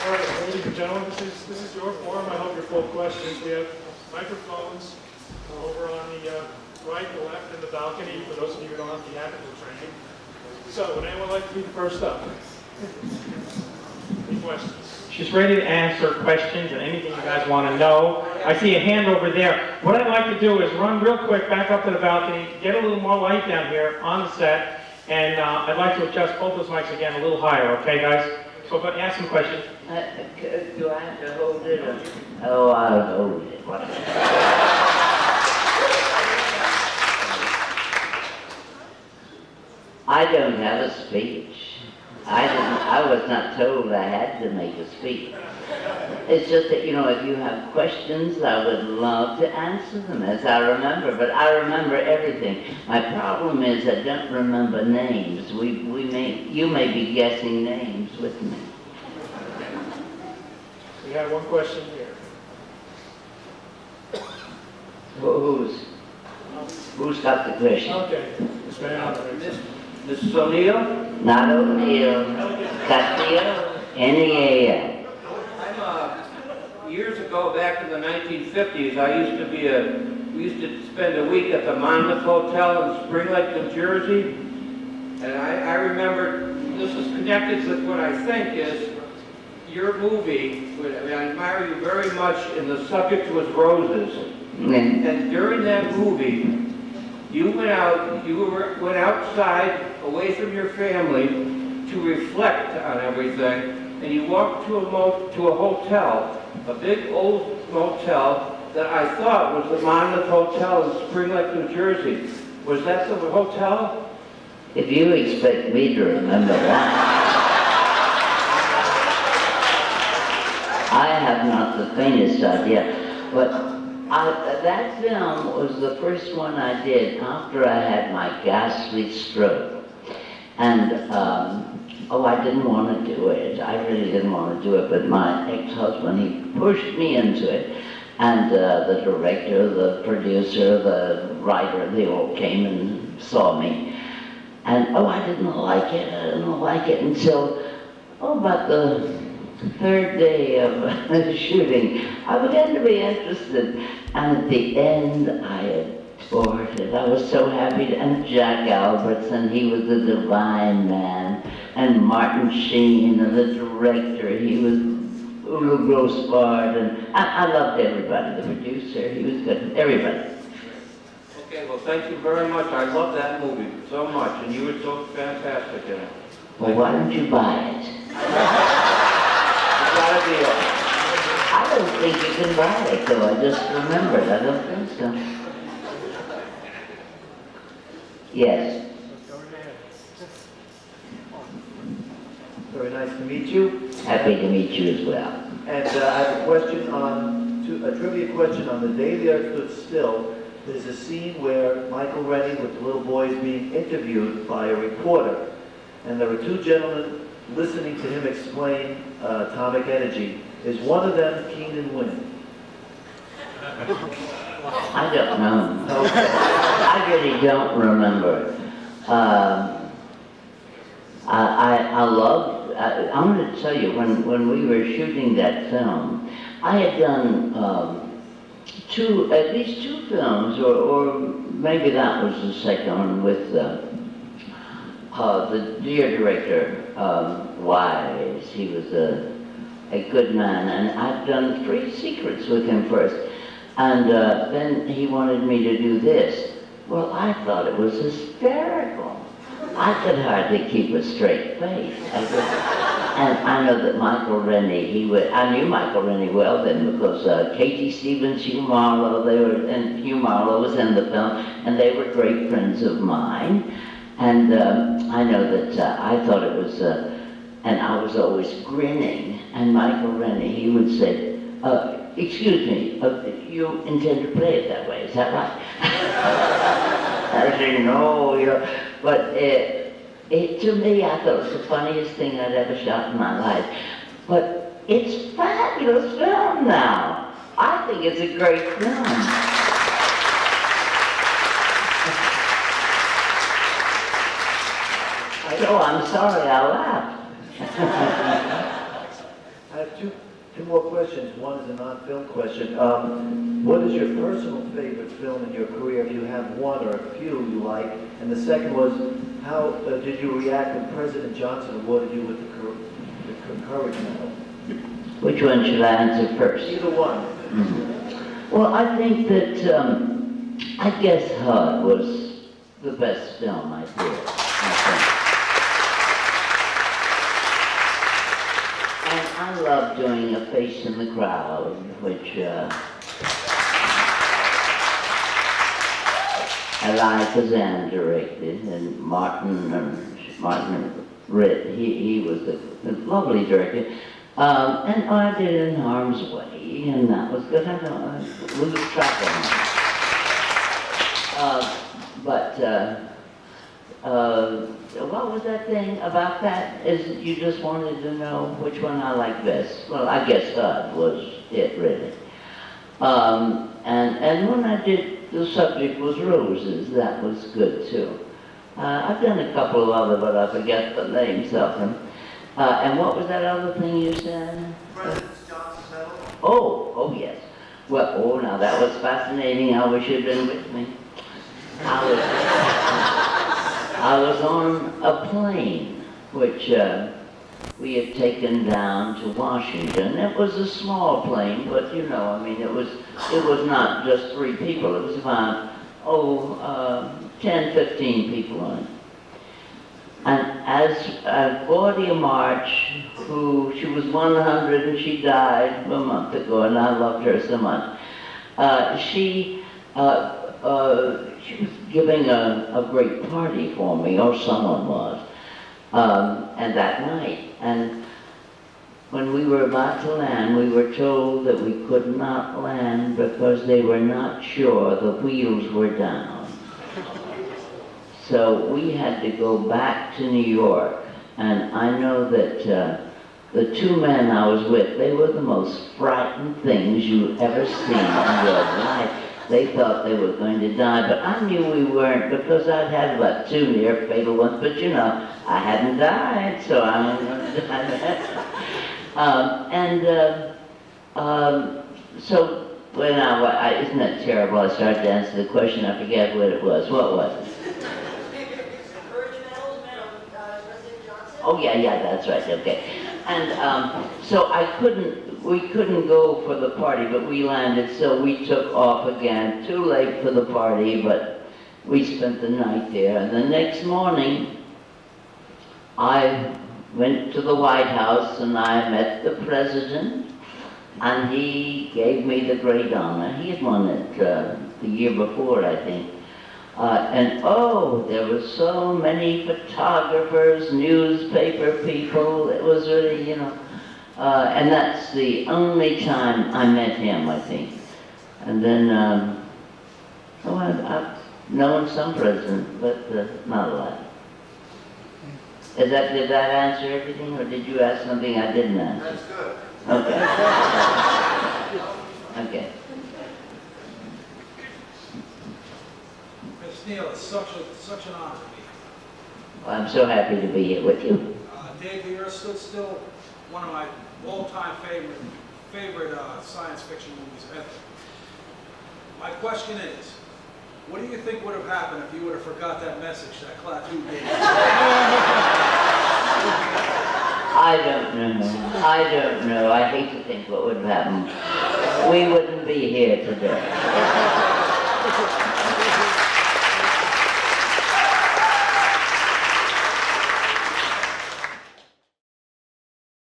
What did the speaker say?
All right, ladies and gentlemen, this is your forum. I hope you're full of questions. We have microphones over on the right, the left, and the balcony for those of you who don't have the theatrical training. So, would anyone like to be the first up? Any questions? She's ready to answer questions and anything you guys want to know. I see a hand over there. What I'd like to do is run real quick back up to the balcony, get a little more light down here on the set, and I'd like to adjust both those mics again a little higher, okay, guys? So, but ask some questions. Do I have to hold it? Or? Oh, I'll hold it. I don't have a speech. I was not told I had to make a speech. It's just that, you know, if you have questions, I would love to answer them as I remember, but I remember everything. My problem is I don't remember names. You may be guessing names with me. We have one question here. Who's got the question? Okay, Ms. Van. Mrs. O'Neill? Not O'Neill. Castillo, N-E-A-L. Years ago, back in the 1950s, we used to spend a week at the Monmouth Hotel in Spring Lake, New Jersey. And I remember, this is connected with what I think is your movie. I admire you very much, and the subject was roses. And during that movie, you went outside, away from your family, to reflect on everything. And you walked to a hotel, a big old motel that I thought was the Monmouth Hotel in Spring Lake, New Jersey. Was that the hotel? If you expect me to remember that, I have not the faintest idea. But that film was the first one I did after I had my ghastly stroke. And I didn't want to do it. I really didn't want to do it, but my ex-husband, he pushed me into it. And the director, the producer, the writer, they all came and saw me. And I didn't like it. I didn't like it until, about the third day of the shooting. I began to be interested. And at the end, I adored it. I was so happy. And Jack Albertson, he was a divine man. And Martin Sheen, and the director, he was Ulu Grossbard, and I loved everybody. The producer, he was good. Everybody. Okay, well, thank you very much. I love that movie so much, and you were so fantastic in it. Well, why don't you buy it? You got a deal. I don't think you can buy it, though. I just remembered. I don't think so. Yes. Very nice to meet you. Happy to meet you as well. And I have a question a trivia question on The Day the Earth Stood Still. There's a scene where Michael Rennie with the little boy is being interviewed by a reporter. And there are two gentlemen listening to him explain atomic energy. Is one of them Keenan Wynn? I don't know. I really don't remember. I loved, I'm going to tell you, when we were shooting that film, I had done at least two films, or maybe that was the second one, with the dear director, Wise. He was a good man, and I'd done 3 Secrets with him first. And then he wanted me to do this. Well, I thought it was hysterical. I could hardly keep a straight face. And I know that Michael Rennie, I knew Michael Rennie well then, because Katie Stevens, Hugh Marlowe, Hugh Marlowe was in the film, and they were great friends of mine. And I know that I thought it was, and I was always grinning, and Michael Rennie, he would say, excuse me, you intend to play it that way, is that right? I said, no, but to me, I thought it was the funniest thing I'd ever shot in my life. But it's fabulous film now. I think it's a great film. So I'm sorry I laughed. I have Two more questions. One is a non-film question. What is your personal favorite film in your career, if you have one or a few you like? And the second was, how did you react when President Johnson awarded you with the Courage Medal? Which one should I answer first? Either one. Well, I think that, I guess HUD was the best film I did, I think. And I love doing A Face in the Crowd, which Eli Kazan directed, and Martin Ritt, he was a lovely director. And I did In Harm's Way, and that was good. I don't lose track of what was that thing about that? Is you just wanted to know which one I like best? Well, I guess HUD was it, really. And when I did The Subject Was Roses, that was good too. I've done a couple of other, but I forget the names of them. And what was that other thing you said? President Johnson's medal? Oh yes. Well, now that was fascinating. I wish you'd been with me. I was on a plane, which we had taken down to Washington. It was a small plane, but you know, I mean, it was not just 3 people. It was about, 10, 15 people on it. And as Claudia March, she was 100 and she died a month ago, and I loved her so much. She was giving a great party for me, or someone was, and that night. And when we were about to land, we were told that we could not land because they were not sure the wheels were down. So we had to go back to New York, and I know that the 2 men I was with, they were the most frightened things you ever seen in your life. They thought they were going to die, but I knew we weren't because I'd had about 2 near fatal ones, but you know, I hadn't died, so I wasn't going to die. So when isn't that terrible? I started to answer the question, I forget what it was. What was it? Oh yeah, that's right, okay. And so we couldn't go for the party, but we landed, so we took off again. Too late for the party, but we spent the night there. And the next morning, I went to the White House and I met the president, and he gave me the great honor. He had won it the year before, I think. There were so many photographers, newspaper people. It was really, you know, and that's the only time I met him, I think. And then, I've known some presidents, but not a lot. Did that answer everything, or did you ask something I didn't answer? That's good. Okay. Okay. Ms. Neal, it's such an honor to be here. Well, I'm so happy to be here with you. Dave, you're still one of my all-time favorite science fiction movies ever. My question is, what do you think would have happened if you would have forgot that message that Klaatu gave you? I don't know. I hate to think what would have happened. We wouldn't be here today.